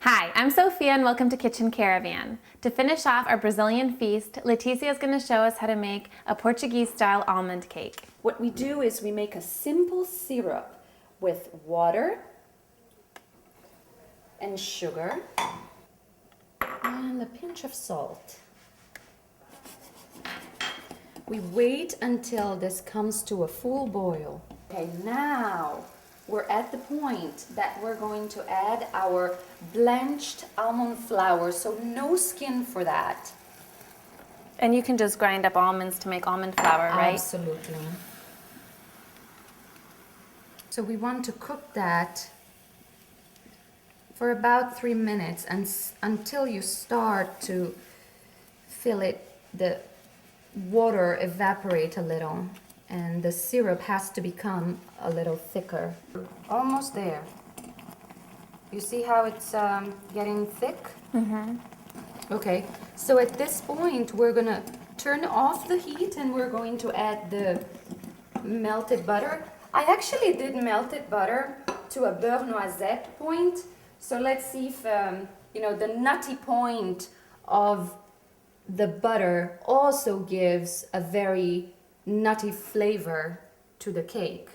Hi, I'm Sophia and welcome to Kitchen Caravan. To finish off our Brazilian feast, Leticia is going to show us how to make a Portuguese-style almond cake. What we do is we make a simple syrup with water and sugar and a pinch of salt. We wait until this comes to a full boil. Okay, now we're at the point that we're going to add our blanched almond flour, so no skin for that. And you can just grind up almonds to make almond flour, right? Absolutely. So we want to cook that for about 3 minutes until you start to feel it, the water evaporate a little and the syrup has to become a little thicker. Almost there. You see how it's getting thick? Mm-hmm. Okay, so at this point we're gonna turn off the heat and we're going to add the melted butter. I actually did melted butter to a beurre noisette point. So let's see if, the nutty point of the butter also gives a very nutty flavor to the cake.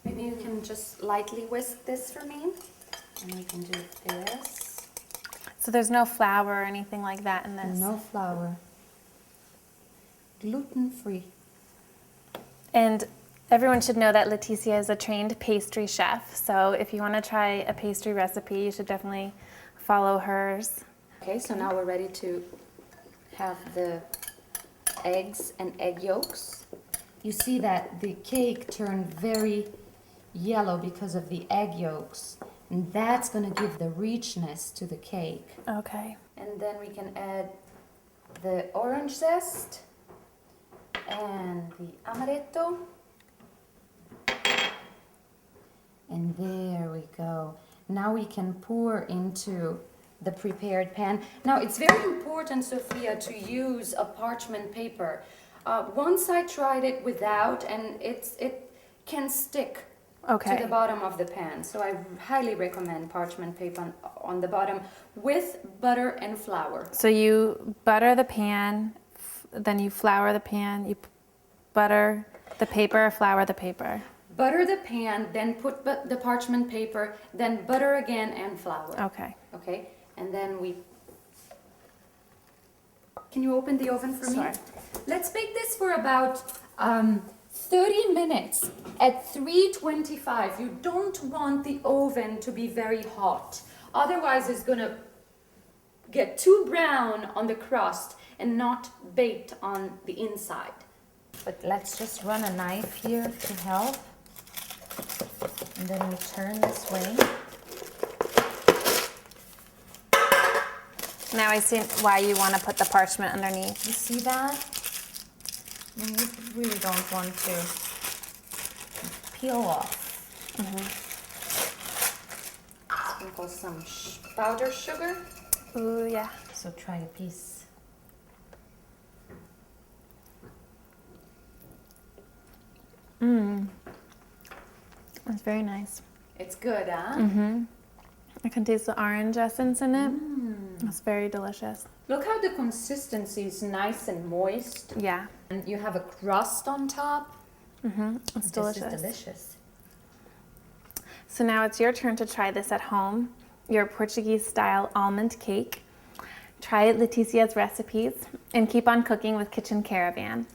Maybe you can just lightly whisk this for me. And we can do this. So there's no flour or anything like that in this? No flour. Gluten-free. And everyone should know that Leticia is a trained pastry chef, so if you want to try a pastry recipe, you should definitely follow hers. Okay, so now we're ready to have the eggs and egg yolks. You see that the cake turned very yellow because of the egg yolks, and that's going to give the richness to the cake. Okay. And then we can add the orange zest and the Amaretto. And there we go. Now we can pour into the prepared pan. Now it's very important, Sophia, to use a parchment paper. Once I tried it without, and it can stick to the bottom of the pan. So I highly recommend parchment paper on the bottom with butter and flour. So you butter the pan, then you flour the pan, you butter the paper, flour the paper. Butter the pan, then put the parchment paper, then butter again and flour. Okay. Okay, and then we... Can you open the oven for me? Sure. Let's bake this for about 30 minutes at 325. You don't want the oven to be very hot. Otherwise it's gonna get too brown on the crust and not baked on the inside. But let's just run a knife here to help. And then we turn this way. Now I see why you want to put the parchment underneath. You see that? And you really don't want to peel off. Sprinkle some powdered sugar. Ooh, yeah. So try a piece. It's very nice. It's good, huh? I can taste the orange essence in it. It's very delicious. Look how the consistency is nice and moist. Yeah. And you have a crust on top. It's delicious. This is delicious. So now it's your turn to try this at home, your Portuguese-style almond cake. Try Leticia's recipes and keep on cooking with Kitchen Caravan.